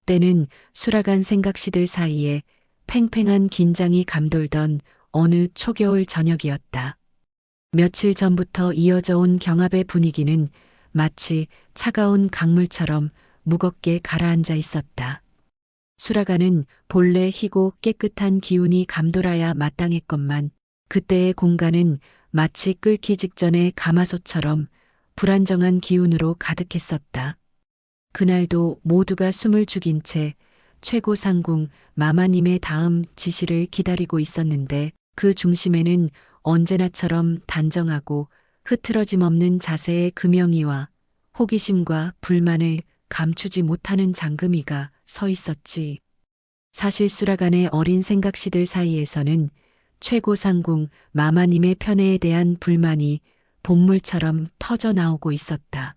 때는 수라간 생각시들 사이에 팽팽한 긴장이 감돌던 어느 초겨울 저녁이었다. 며칠 전부터 이어져 온 경합의 분위기는 마치 차가운 강물처럼 무겁게 가라앉아 있었다. 수라가는 본래 희고 깨끗한 기운이 감돌아야 마땅했건만 그때의 공간은 마치 끓기 직전의 가마솥처럼 불안정한 기운으로 가득했었다. 그날도 모두가 숨을 죽인 채 최고상궁 마마님의 다음 지시를 기다리고 있었는데 그 중심에는 언제나처럼 단정하고 흐트러짐 없는 자세의 금영이와 호기심과 불만을 감추지 못하는 장금이가 서 있었지. 사실 수라간의 어린 생각시들 사이에서는 최고상궁 마마님의 편애에 대한 불만이 본물처럼 터져 나오고 있었다.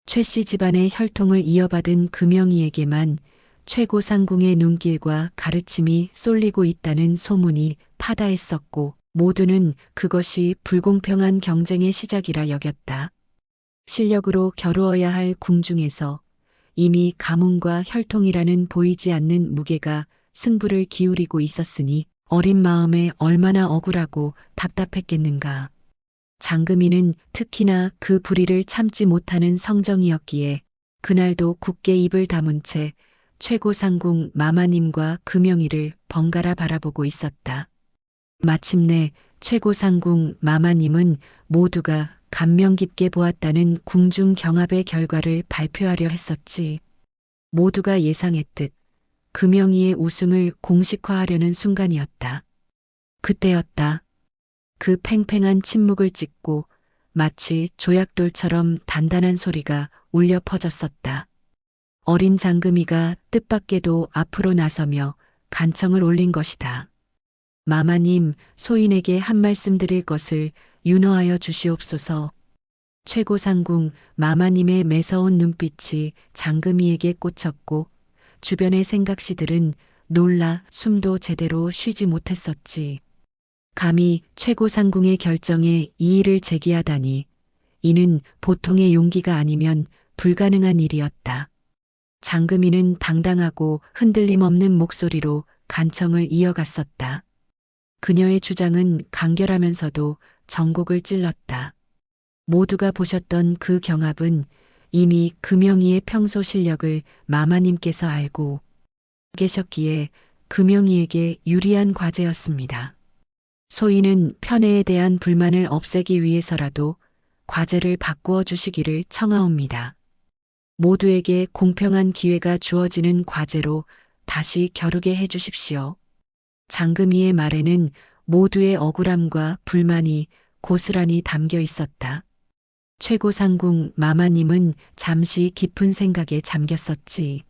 최씨 집안의 혈통을 이어받은 금영이에게만 최고상궁의 눈길과 가르침이 쏠리고 있다는 소문이 파다했었고 모두는 그것이 불공평한 경쟁의 시작이라 여겼다. 실력으로 겨루어야 할 궁중에서 이미 가문과 혈통이라는 보이지 않는 무게가 승부를 기울이고 있었으니 어린 마음에 얼마나 억울하고 답답했겠는가. 장금이는 특히나 그 불의를 참지 못하는 성정이었기에 그날도 굳게 입을 다문 채 최고상궁 마마님과 금영이를 번갈아 바라보고 있었다. 마침내 최고상궁 마마님은 모두가 감명 깊게 보았다는 궁중 경합의 결과를 발표하려 했었지. 모두가 예상했듯 금영이의 우승을 공식화하려는 순간이었다. 그때였다. 그 팽팽한 침묵을 찢고 마치 조약돌처럼 단단한 소리가 울려 퍼졌었다. 어린 장금이가 뜻밖에도 앞으로 나서며 간청을 올린 것이다. 마마님, 소인에게 한 말씀 드릴 것을 윤허하여 주시옵소서. 최고상궁 마마님의 매서운 눈빛이 장금이에게 꽂혔고 주변의 생각시들은 놀라 숨도 제대로 쉬지 못했었지. 감히 최고상궁의 결정에 이의를 제기하다니 이는 보통의 용기가 아니면 불가능한 일이었다. 장금이는 당당하고 흔들림 없는 목소리로 간청을 이어갔었다. 그녀의 주장은 간결하면서도 정곡을 찔렀다. 모두가 보셨던 그 경합은 이미 금영이의 평소 실력을 마마님께서 알고 계셨기에 금영이에게 유리한 과제였습니다. 소인은 편애에 대한 불만을 없애기 위해서라도 과제를 바꾸어 주시기를 청하옵니다. 모두에게 공평한 기회가 주어지는 과제로 다시 겨루게 해 주십시오. 장금이의 말에는 모두의 억울함과 불만이 고스란히 담겨 있었다. 최고상궁 마마님은 잠시 깊은 생각에 잠겼었지.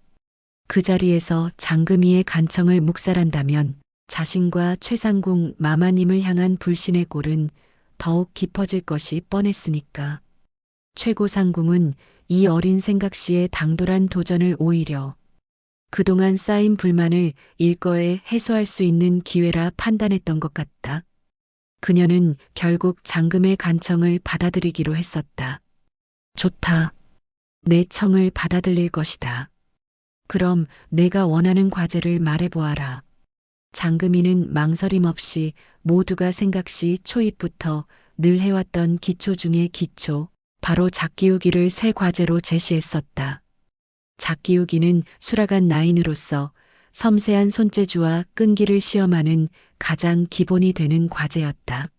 그 자리에서 장금이의 간청을 묵살한다면 자신과 최상궁 마마님을 향한 불신의 골은 더욱 깊어질 것이 뻔했으니까. 최고상궁은 이 어린 생각시의 당돌한 도전을 오히려 그동안 쌓인 불만을 일거에 해소할 수 있는 기회라 판단했던 것 같다. 그녀는 결국 장금의 간청을 받아들이기로 했었다. 좋다. 내 청을 받아들일 것이다. 그럼 내가 원하는 과제를 말해보아라. 장금이는 망설임 없이 모두가 생각시 초입부터 늘 해왔던 기초 중의 기초, 바로 작기우기를 새 과제로 제시했었다. 작기우기는 수라간 나인으로서 섬세한 손재주와 끈기를 시험하는 가장 기본이 되는 과제였다.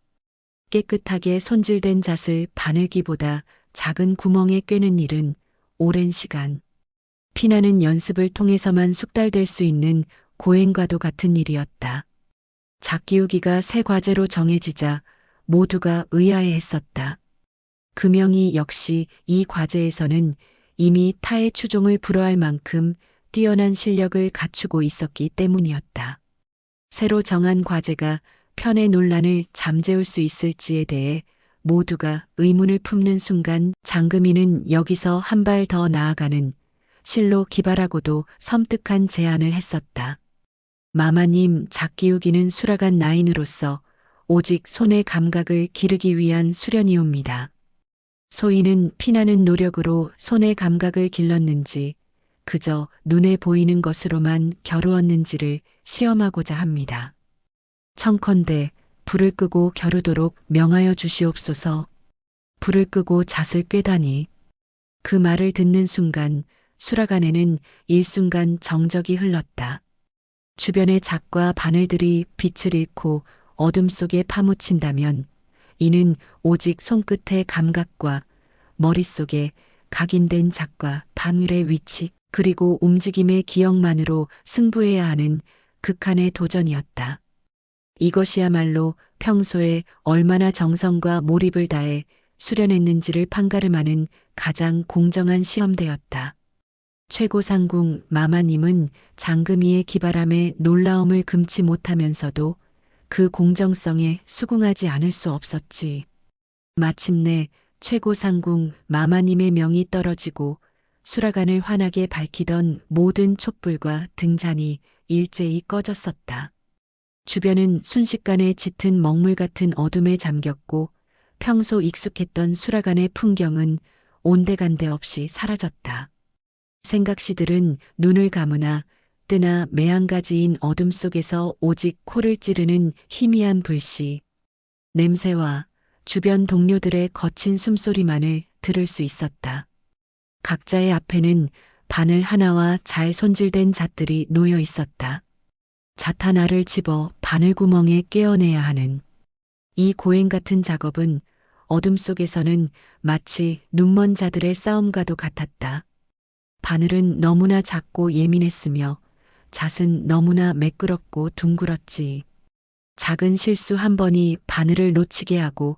깨끗하게 손질된 잣을 바늘기보다 작은 구멍에 꿰는 일은 오랜 시간, 피나는 연습을 통해서만 숙달될 수 있는 고행과도 같은 일이었다. 작기우기가 새 과제로 정해지자 모두가 의아해했었다. 금영이 역시 이 과제에서는 이미 타의 추종을 불허할 만큼 뛰어난 실력을 갖추고 있었기 때문이었다. 새로 정한 과제가 편의 논란을 잠재울 수 있을지에 대해 모두가 의문을 품는 순간 장금이는 여기서 한 발 더 나아가는 실로 기발하고도 섬뜩한 제안을 했었다. 마마님, 작기우기는 수라간 나인으로서 오직 손의 감각을 기르기 위한 수련이옵니다. 소인은 피나는 노력으로 손의 감각을 길렀는지 그저 눈에 보이는 것으로만 겨루었는지를 시험하고자 합니다. 청컨대 불을 끄고 겨루도록 명하여 주시옵소서. 불을 끄고 잣을 꿰다니. 그 말을 듣는 순간 수락 안에는 일순간 정적이 흘렀다. 주변의 잣과 바늘들이 빛을 잃고 어둠 속에 파묻힌다면 이는 오직 손끝의 감각과 머릿속에 각인된 잣과 바늘의 위치 그리고 움직임의 기억만으로 승부해야 하는 극한의 도전이었다. 이것이야말로 평소에 얼마나 정성과 몰입을 다해 수련했는지를 판가름하는 가장 공정한 시험대였다. 최고상궁 마마님은 장금이의 기발함에 놀라움을 금치 못하면서도 그 공정성에 수긍하지 않을 수 없었지. 마침내 최고상궁 마마님의 명이 떨어지고 수라간을 환하게 밝히던 모든 촛불과 등잔이 일제히 꺼졌었다. 주변은 순식간에 짙은 먹물 같은 어둠에 잠겼고 평소 익숙했던 수라간의 풍경은 온데간데 없이 사라졌다. 생각시들은 눈을 감으나 뜨나 매한가지인 어둠 속에서 오직 코를 찌르는 희미한 불씨, 냄새와 주변 동료들의 거친 숨소리만을 들을 수 있었다. 각자의 앞에는 바늘 하나와 잘 손질된 잣들이 놓여 있었다. 잣 하나를 집어 바늘 구멍에 꿰어내야 하는 이 고행 같은 작업은 어둠 속에서는 마치 눈먼 자들의 싸움과도 같았다. 바늘은 너무나 작고 예민했으며 잣은 너무나 매끄럽고 둥글었지. 작은 실수 한 번이 바늘을 놓치게 하고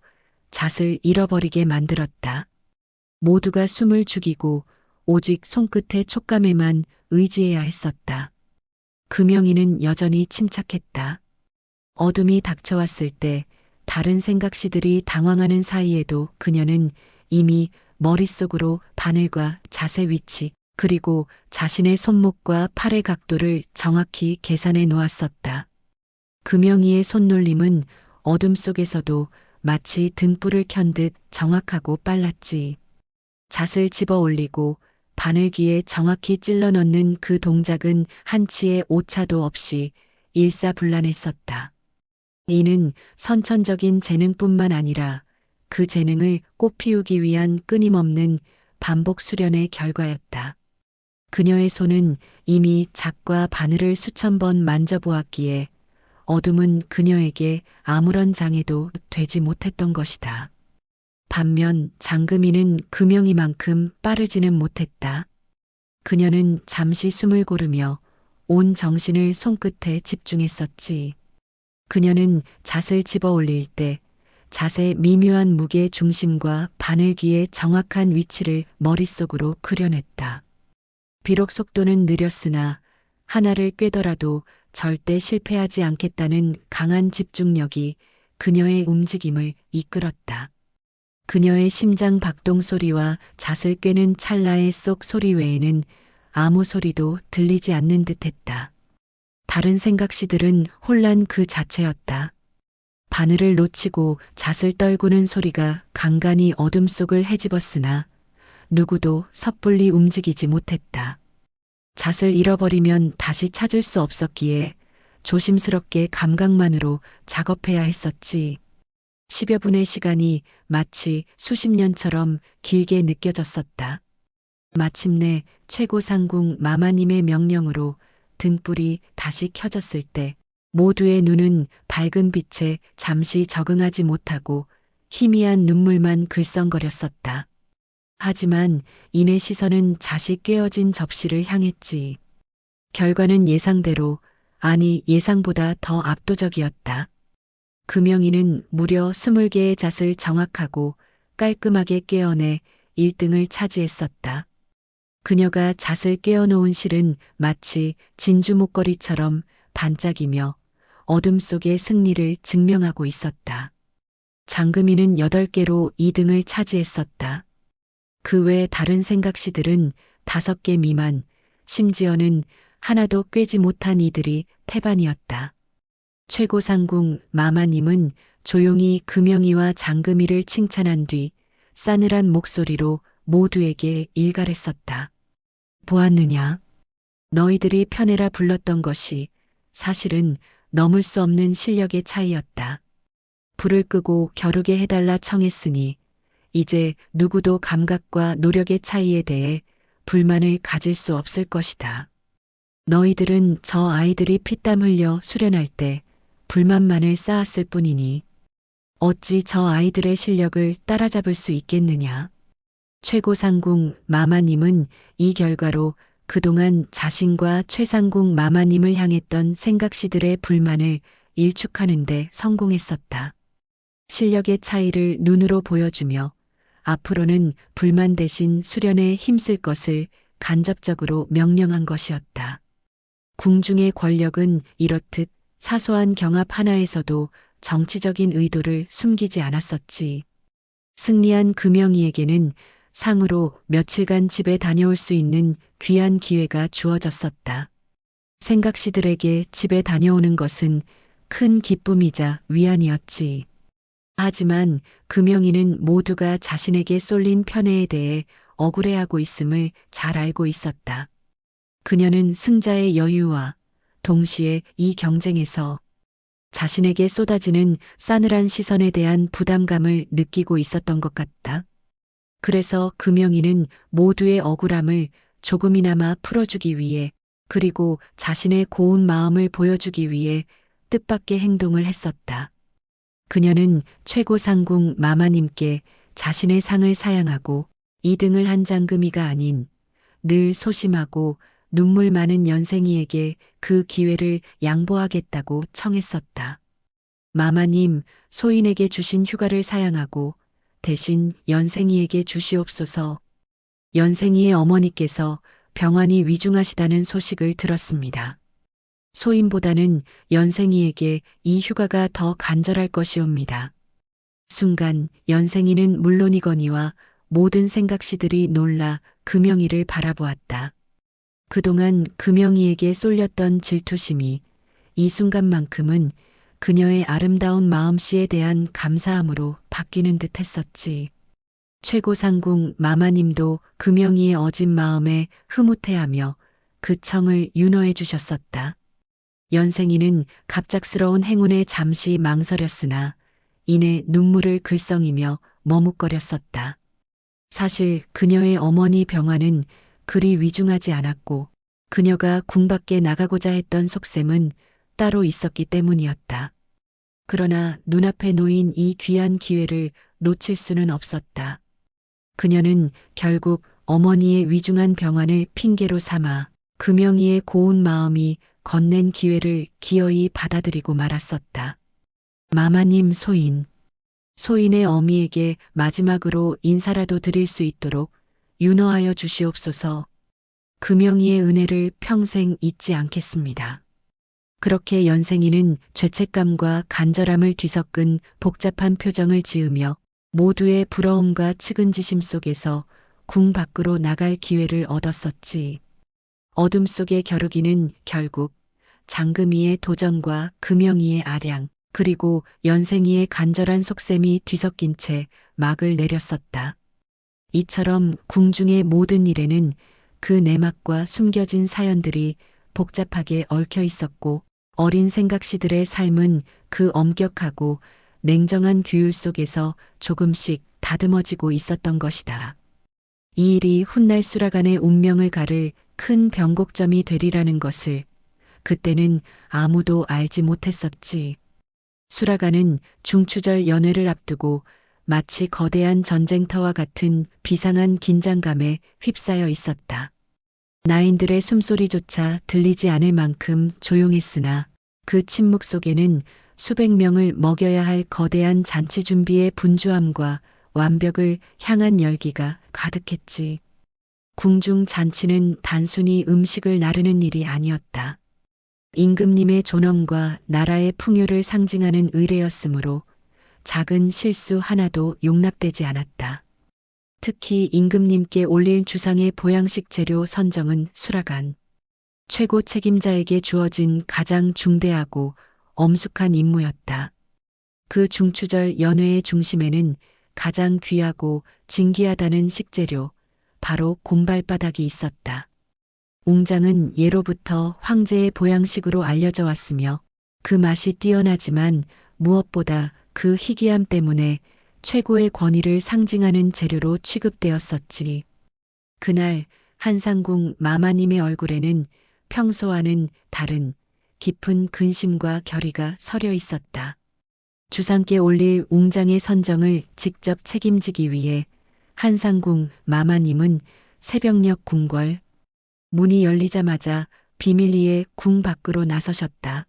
잣을 잃어버리게 만들었다. 모두가 숨을 죽이고 오직 손끝의 촉감에만 의지해야 했었다. 금영이는 여전히 침착했다. 어둠이 닥쳐왔을 때 다른 생각시들이 당황하는 사이에도 그녀는 이미 머릿속으로 바늘과 잣의 위치 그리고 자신의 손목과 팔의 각도를 정확히 계산해 놓았었다. 금영이의 손놀림은 어둠 속에서도 마치 등불을 켠 듯 정확하고 빨랐지. 잣을 집어 올리고 바늘귀에 정확히 찔러 넣는 그 동작은 한치의 오차도 없이 일사불란했었다. 이는 선천적인 재능뿐만 아니라 그 재능을 꽃피우기 위한 끊임없는 반복 수련의 결과였다. 그녀의 손은 이미 잣과 바늘을 수천 번 만져보았기에 어둠은 그녀에게 아무런 장애도 되지 못했던 것이다. 반면 장금이는 금영이만큼 빠르지는 못했다. 그녀는 잠시 숨을 고르며 온 정신을 손끝에 집중했었지. 그녀는 잣을 집어 올릴 때 잣의 미묘한 무게 중심과 바늘귀의 정확한 위치를 머릿속으로 그려냈다. 비록 속도는 느렸으나 하나를 꿰더라도 절대 실패하지 않겠다는 강한 집중력이 그녀의 움직임을 이끌었다. 그녀의 심장 박동 소리와 잣을 꿰는 찰나의 쏙 소리 외에는 아무 소리도 들리지 않는 듯했다. 다른 생각시들은 혼란 그 자체였다. 바늘을 놓치고 잣을 떨구는 소리가 간간히 어둠 속을 헤집었으나 누구도 섣불리 움직이지 못했다. 잣을 잃어버리면 다시 찾을 수 없었기에 조심스럽게 감각만으로 작업해야 했었지. 10여 분의 시간이 마치 수십 년처럼 길게 느껴졌었다. 마침내 최고상궁 마마님의 명령으로 등불이 다시 켜졌을 때 모두의 눈은 밝은 빛에 잠시 적응하지 못하고 희미한 눈물만 글썽거렸었다. 하지만 이내 시선은 잣이 꿰어진 접시를 향했지. 결과는 예상대로, 아니 예상보다 더 압도적이었다. 금영이는 무려 20개의 잣을 정확하고 깔끔하게 꿰어내 1등을 차지했었다. 그녀가 잣을 꿰어놓은 실은 마치 진주 목걸이처럼 반짝이며 어둠 속의 승리를 증명하고 있었다. 장금이는 8개로 2등을 차지했었다. 그 외 다른 생각시들은 5개 미만, 심지어는 하나도 꿰지 못한 이들이 태반이었다. 최고상궁 마마님은 조용히 금영이와 장금이를 칭찬한 뒤 싸늘한 목소리로 모두에게 일갈했었다. 보았느냐? 너희들이 편애라 불렀던 것이 사실은 넘을 수 없는 실력의 차이였다. 불을 끄고 겨루게 해달라 청했으니 이제 누구도 감각과 노력의 차이에 대해 불만을 가질 수 없을 것이다. 너희들은 저 아이들이 피땀 흘려 수련할 때 불만만을 쌓았을 뿐이니 어찌 저 아이들의 실력을 따라잡을 수 있겠느냐. 최고상궁 마마님은 이 결과로 그동안 자신과 최상궁 마마님을 향했던 생각시들의 불만을 일축하는 데 성공했었다. 실력의 차이를 눈으로 보여주며 앞으로는 불만 대신 수련에 힘쓸 것을 간접적으로 명령한 것이었다. 궁중의 권력은 이렇듯 사소한 경합 하나에서도 정치적인 의도를 숨기지 않았었지. 승리한 금영이에게는 상으로 며칠간 집에 다녀올 수 있는 귀한 기회가 주어졌었다. 생각시들에게 집에 다녀오는 것은 큰 기쁨이자 위안이었지. 하지만 금영이는 모두가 자신에게 쏠린 편애에 대해 억울해하고 있음을 잘 알고 있었다. 그녀는 승자의 여유와 동시에 이 경쟁에서 자신에게 쏟아지는 싸늘한 시선에 대한 부담감을 느끼고 있었던 것 같다. 그래서 금영이는 모두의 억울함을 조금이나마 풀어주기 위해 그리고 자신의 고운 마음을 보여주기 위해 뜻밖의 행동을 했었다. 그녀는 최고상궁 마마님께 자신의 상을 사양하고 2등을 한 장금이가 아닌 늘 소심하고 눈물 많은 연생이에게 그 기회를 양보하겠다고 청했었다. 마마님, 소인에게 주신 휴가를 사양하고 대신 연생이에게 주시옵소서. 연생이의 어머니께서 병환이 위중하시다는 소식을 들었습니다. 소인보다는 연생이에게 이 휴가가 더 간절할 것이옵니다. 순간 연생이는 물론이거니와 모든 생각시들이 놀라 금영이를 바라보았다. 그동안 금영이에게 쏠렸던 질투심이 이 순간만큼은 그녀의 아름다운 마음씨에 대한 감사함으로 바뀌는 듯 했었지. 최고상궁 마마님도 금영이의 어진 마음에 흐뭇해하며 그 청을 윤허해 주셨었다. 연생이는 갑작스러운 행운에 잠시 망설였으나 이내 눈물을 글썽이며 머뭇거렸었다. 사실 그녀의 어머니 병환은 그리 위중하지 않았고 그녀가 궁 밖에 나가고자 했던 속셈은 따로 있었기 때문이었다. 그러나 눈앞에 놓인 이 귀한 기회를 놓칠 수는 없었다. 그녀는 결국 어머니의 위중한 병환을 핑계로 삼아 금영이의 고운 마음이 건넨 기회를 기어이 받아들이고 말았었다. 마마님 소인. 소인의 어미에게 마지막으로 인사라도 드릴 수 있도록 윤허하여 주시옵소서. 금영이의 은혜를 평생 잊지 않겠습니다. 그렇게 연생이는 죄책감과 간절함을 뒤섞은 복잡한 표정을 지으며 모두의 부러움과 측은지심 속에서 궁 밖으로 나갈 기회를 얻었었지. 어둠 속의 겨루기는 결국 장금이의 도전과 금영이의 아량, 그리고 연생이의 간절한 속셈이 뒤섞인 채 막을 내렸었다. 이처럼 궁중의 모든 일에는 그 내막과 숨겨진 사연들이 복잡하게 얽혀 있었고 어린 생각시들의 삶은 그 엄격하고 냉정한 규율 속에서 조금씩 다듬어지고 있었던 것이다. 이 일이 훗날 수라간의 운명을 가를 큰 변곡점이 되리라는 것을 그때는 아무도 알지 못했었지. 수라간은 중추절 연회를 앞두고 마치 거대한 전쟁터와 같은 비상한 긴장감에 휩싸여 있었다. 나인들의 숨소리조차 들리지 않을 만큼 조용했으나 그 침묵 속에는 수백 명을 먹여야 할 거대한 잔치 준비의 분주함과 완벽을 향한 열기가 가득했지. 궁중 잔치는 단순히 음식을 나르는 일이 아니었다. 임금님의 존엄과 나라의 풍요를 상징하는 의례였으므로 작은 실수 하나도 용납되지 않았다. 특히 임금님께 올릴 주상의 보양식 재료 선정은 수라간, 최고 책임자에게 주어진 가장 중대하고 엄숙한 임무였다. 그 중추절 연회의 중심에는 가장 귀하고 진귀하다는 식재료, 바로 곰발바닥이 있었다. 웅장은 예로부터 황제의 보양식으로 알려져 왔으며 그 맛이 뛰어나지만 무엇보다 그 희귀함 때문에 최고의 권위를 상징하는 재료로 취급되었었지. 그날 한상궁 마마님의 얼굴에는 평소와는 다른 깊은 근심과 결의가 서려 있었다. 주상께 올릴 웅장의 선정을 직접 책임지기 위해 한상궁 마마님은 새벽녘 궁궐 문이 열리자마자 비밀리에 궁 밖으로 나서셨다.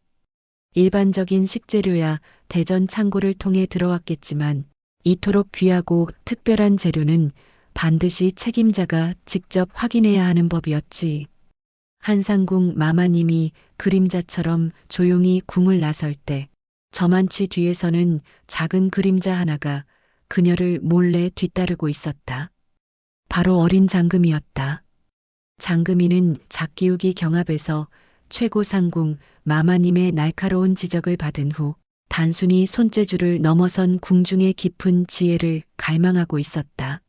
일반적인 식재료야 대전 창고를 통해 들어왔겠지만 이토록 귀하고 특별한 재료는 반드시 책임자가 직접 확인해야 하는 법이었지. 한상궁 마마님이 그림자처럼 조용히 궁을 나설 때 저만치 뒤에서는 작은 그림자 하나가 그녀를 몰래 뒤따르고 있었다. 바로 어린 장금이었다. 장금이는 작기우기 경합에서 최고상궁 마마님의 날카로운 지적을 받은 후 단순히 손재주를 넘어선 궁중의 깊은 지혜를 갈망하고 있었다.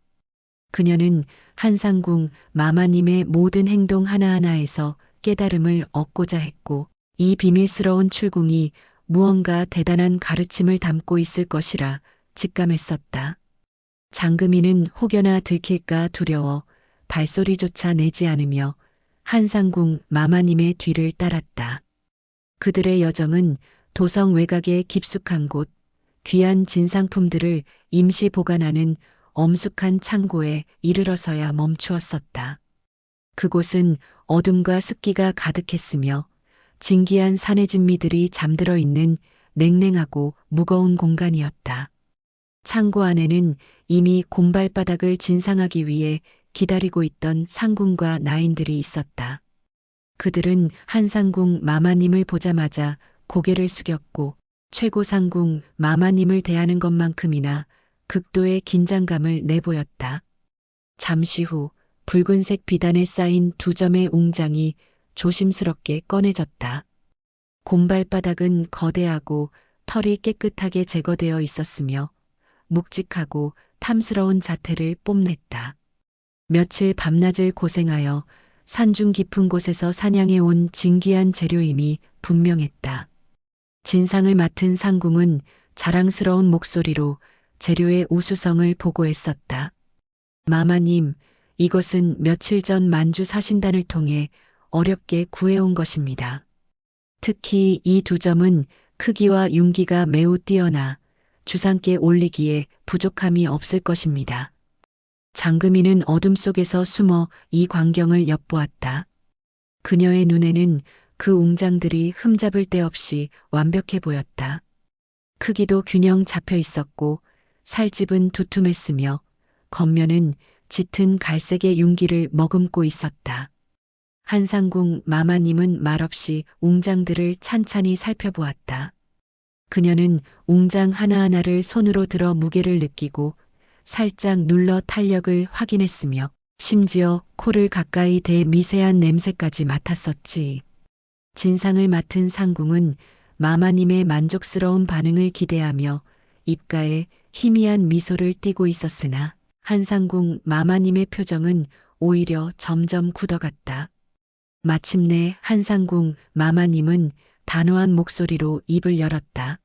그녀는 한상궁 마마님의 모든 행동 하나하나에서 깨달음을 얻고자 했고 이 비밀스러운 출궁이 무언가 대단한 가르침을 담고 있을 것이라 직감했었다. 장금이는 혹여나 들킬까 두려워 발소리조차 내지 않으며 한상궁 마마님의 뒤를 따랐다. 그들의 여정은 도성 외곽의 깊숙한 곳, 귀한 진상품들을 임시 보관하는 엄숙한 창고에 이르러서야 멈추었었다. 그곳은 어둠과 습기가 가득했으며 진기한 산의 진미들이 잠들어 있는 냉랭하고 무거운 공간이었다. 창고 안에는 이미 곰발바닥을 진상하기 위해 기다리고 있던 상궁과 나인들이 있었다. 그들은 한상궁 마마님을 보자마자 고개를 숙였고 최고상궁 마마님을 대하는 것만큼이나 극도의 긴장감을 내보였다. 잠시 후 붉은색 비단에 쌓인 두 점의 웅장이 조심스럽게 꺼내졌다. 곰발바닥은 거대하고 털이 깨끗하게 제거되어 있었으며 묵직하고 탐스러운 자태를 뽐냈다. 며칠 밤낮을 고생하여 산중 깊은 곳에서 사냥해 온 진귀한 재료임이 분명했다. 진상을 맡은 상궁은 자랑스러운 목소리로 재료의 우수성을 보고했었다. 마마님, 이것은 며칠 전 만주 사신단을 통해 어렵게 구해온 것입니다. 특히 이 두 점은 크기와 윤기가 매우 뛰어나 주상께 올리기에 부족함이 없을 것입니다. 장금이는 어둠 속에서 숨어 이 광경을 엿보았다. 그녀의 눈에는 그 웅장들이 흠잡을 데 없이 완벽해 보였다. 크기도 균형 잡혀 있었고 살집은 두툼했으며 겉면은 짙은 갈색의 윤기를 머금고 있었다. 한상궁 마마님은 말없이 웅장들을 찬찬히 살펴보았다. 그녀는 웅장 하나하나를 손으로 들어 무게를 느끼고 살짝 눌러 탄력을 확인했으며 심지어 코를 가까이 대 미세한 냄새까지 맡았었지. 진상을 맡은 상궁은 마마님의 만족스러운 반응을 기대하며 입가에 희미한 미소를 띠고 있었으나 한상궁 마마님의 표정은 오히려 점점 굳어갔다. 마침내 한상궁 마마님은 단호한 목소리로 입을 열었다.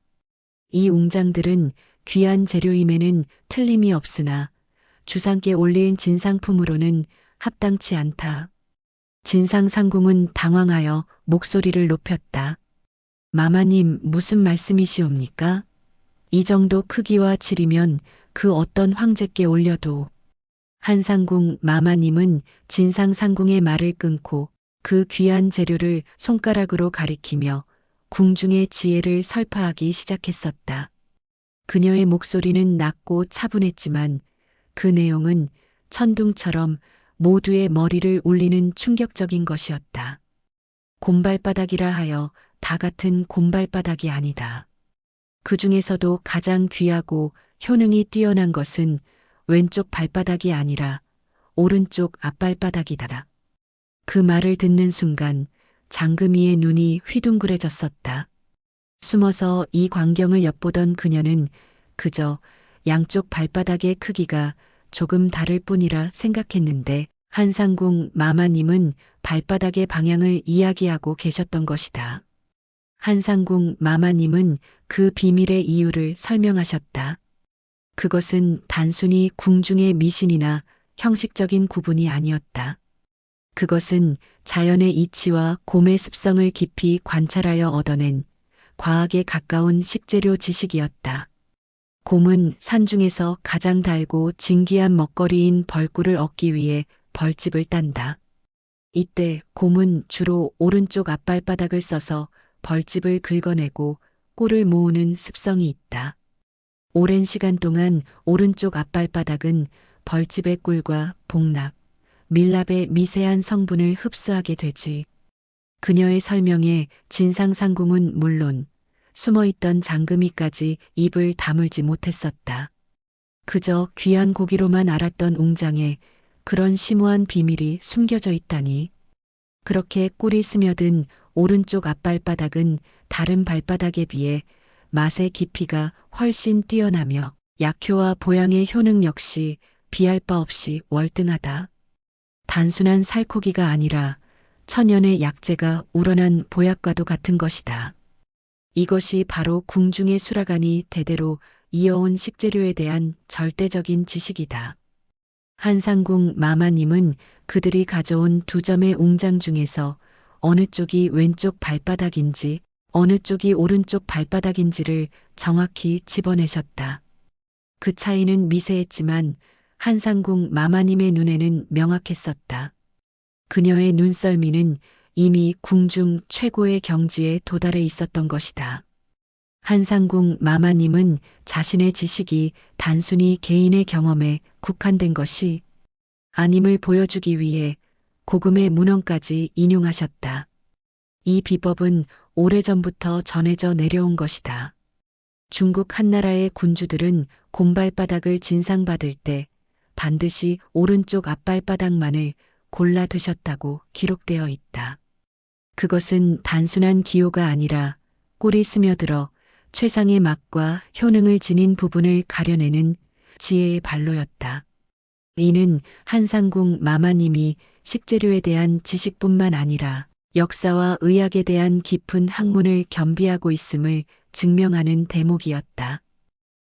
이 웅장들은 귀한 재료임에는 틀림이 없으나 주상께 올린 진상품으로는 합당치 않다. 진상상궁은 당황하여 목소리를 높였다. 마마님, 무슨 말씀이시옵니까? 이 정도 크기와 질이면 그 어떤 황제께 올려도. 한상궁 마마님은 진상상궁의 말을 끊고 그 귀한 재료를 손가락으로 가리키며 궁중의 지혜를 설파하기 시작했었다. 그녀의 목소리는 낮고 차분했지만 그 내용은 천둥처럼 모두의 머리를 울리는 충격적인 것이었다. 곰발바닥이라 하여 다 같은 곰발바닥이 아니다. 그 중에서도 가장 귀하고 효능이 뛰어난 것은 왼쪽 발바닥이 아니라 오른쪽 앞발바닥이다. 그 말을 듣는 순간 장금이의 눈이 휘둥그레졌었다. 숨어서 이 광경을 엿보던 그녀는 그저 양쪽 발바닥의 크기가 조금 다를 뿐이라 생각했는데 한상궁 마마님은 발바닥의 방향을 이야기하고 계셨던 것이다. 한상궁 마마님은 그 비밀의 이유를 설명하셨다. 그것은 단순히 궁중의 미신이나 형식적인 구분이 아니었다. 그것은 자연의 이치와 곰의 습성을 깊이 관찰하여 얻어낸 과학에 가까운 식재료 지식이었다. 곰은 산중에서 가장 달고 진귀한 먹거리인 벌꿀을 얻기 위해 벌집을 딴다. 이때 곰은 주로 오른쪽 앞발바닥을 써서 벌집을 긁어내고 꿀을 모으는 습성이 있다. 오랜 시간 동안 오른쪽 앞발바닥은 벌집의 꿀과 복납, 밀랍의 미세한 성분을 흡수하게 되지. 그녀의 설명에 진상상궁은 물론 숨어있던 장금이까지 입을 다물지 못했었다. 그저 귀한 고기로만 알았던 웅장에 그런 심오한 비밀이 숨겨져 있다니. 그렇게 꿀이 스며든 오른쪽 앞발바닥은 다른 발바닥에 비해 맛의 깊이가 훨씬 뛰어나며 약효와 보양의 효능 역시 비할 바 없이 월등하다. 단순한 살코기가 아니라 천연의 약재가 우러난 보약과도 같은 것이다. 이것이 바로 궁중의 수라간이 대대로 이어온 식재료에 대한 절대적인 지식이다. 한상궁 마마님은 그들이 가져온 두 점의 웅장 중에서 어느 쪽이 왼쪽 발바닥인지 어느 쪽이 오른쪽 발바닥인지를 정확히 집어내셨다. 그 차이는 미세했지만 한상궁 마마님의 눈에는 명확했었다. 그녀의 눈썰미는 이미 궁중 최고의 경지에 도달해 있었던 것이다. 한상궁 마마님은 자신의 지식이 단순히 개인의 경험에 국한된 것이 아님을 보여주기 위해 고금의 문헌까지 인용하셨다. 이 비법은 오래전부터 전해져 내려온 것이다. 중국 한나라의 군주들은 곰발바닥을 진상받을 때 반드시 오른쪽 앞발바닥만을 골라 드셨다고 기록되어 있다. 그것은 단순한 기호가 아니라 꿀이 스며들어 최상의 맛과 효능을 지닌 부분을 가려내는 지혜의 발로였다. 이는 한상궁 마마님이 식재료에 대한 지식뿐만 아니라 역사와 의학에 대한 깊은 학문을 겸비하고 있음을 증명하는 대목이었다.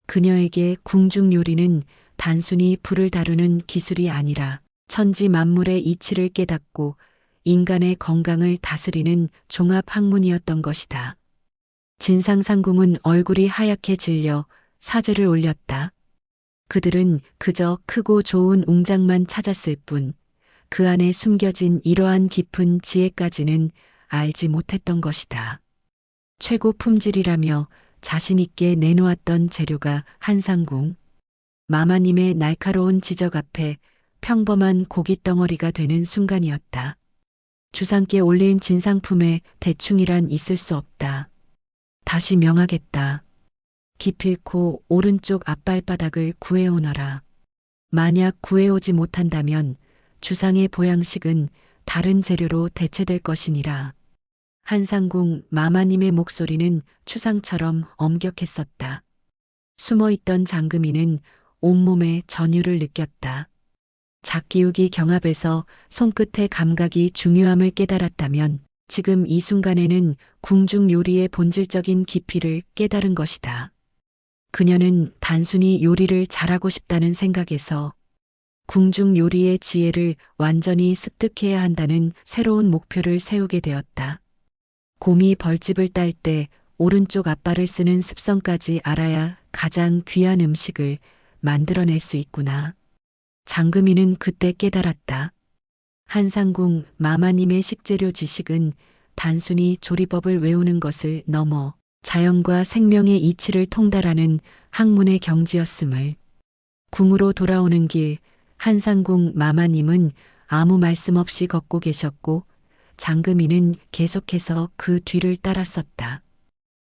그녀에게 궁중 요리는 단순히 불을 다루는 기술이 아니라 천지 만물의 이치를 깨닫고 인간의 건강을 다스리는 종합 학문이었던 것이다. 진상상궁은 얼굴이 하얗게 질려 사죄를 올렸다. 그들은 그저 크고 좋은 웅장만 찾았을 뿐 그 안에 숨겨진 이러한 깊은 지혜까지는 알지 못했던 것이다. 최고 품질이라며 자신 있게 내놓았던 재료가 한상궁 마마님의 날카로운 지적 앞에 평범한 고깃덩어리가 되는 순간이었다. 주상께 올린 진상품에 대충이란 있을 수 없다. 다시 명하겠다. 기필코 오른쪽 앞발바닥을 구해오너라. 만약 구해오지 못한다면 주상의 보양식은 다른 재료로 대체될 것이니라. 한상궁 마마님의 목소리는 추상처럼 엄격했었다. 숨어있던 장금이는 온몸에 전율을 느꼈다. 작기욱이 경합에서 손끝의 감각이 중요함을 깨달았다면 지금 이 순간에는 궁중 요리의 본질적인 깊이를 깨달은 것이다. 그녀는 단순히 요리를 잘하고 싶다는 생각에서 궁중 요리의 지혜를 완전히 습득해야 한다는 새로운 목표를 세우게 되었다. 곰이 벌집을 딸 때 오른쪽 앞발을 쓰는 습성까지 알아야 가장 귀한 음식을 만들어낼 수 있구나. 장금이는 그때 깨달았다. 한상궁 마마님의 식재료 지식은 단순히 조리법을 외우는 것을 넘어 자연과 생명의 이치를 통달하는 학문의 경지였음을. 궁으로 돌아오는 길 한상궁 마마님은 아무 말씀 없이 걷고 계셨고 장금이는 계속해서 그 뒤를 따랐었다.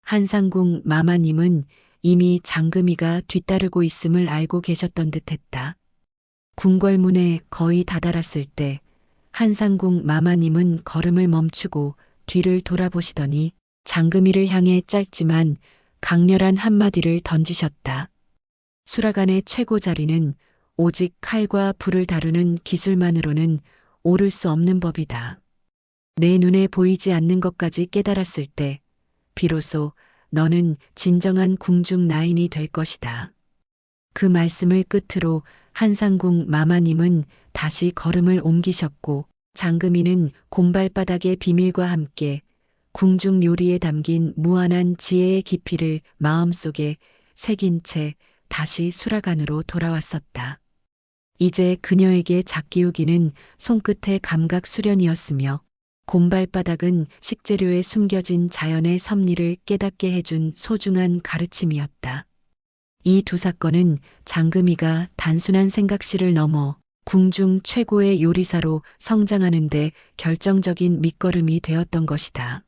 한상궁 마마님은 이미 장금이가 뒤따르고 있음을 알고 계셨던 듯했다. 궁궐문에 거의 다다랐을 때 한상궁 마마님은 걸음을 멈추고 뒤를 돌아보시더니 장금이를 향해 짧지만 강렬한 한마디를 던지셨다. 수라간의 최고 자리는 오직 칼과 불을 다루는 기술만으로는 오를 수 없는 법이다. 내 눈에 보이지 않는 것까지 깨달았을 때 비로소 너는 진정한 궁중 나인이 될 것이다. 그 말씀을 끝으로 한상궁 마마님은 다시 걸음을 옮기셨고 장금이는 곰발바닥의 비밀과 함께 궁중 요리에 담긴 무한한 지혜의 깊이를 마음속에 새긴 채 다시 수락안으로 돌아왔었다. 이제 그녀에게 작기우기는 손끝의 감각 수련이었으며 곰발바닥은 식재료에 숨겨진 자연의 섭리를 깨닫게 해준 소중한 가르침이었다. 이 두 사건은 장금이가 단순한 생각실을 넘어 궁중 최고의 요리사로 성장하는 데 결정적인 밑거름이 되었던 것이다.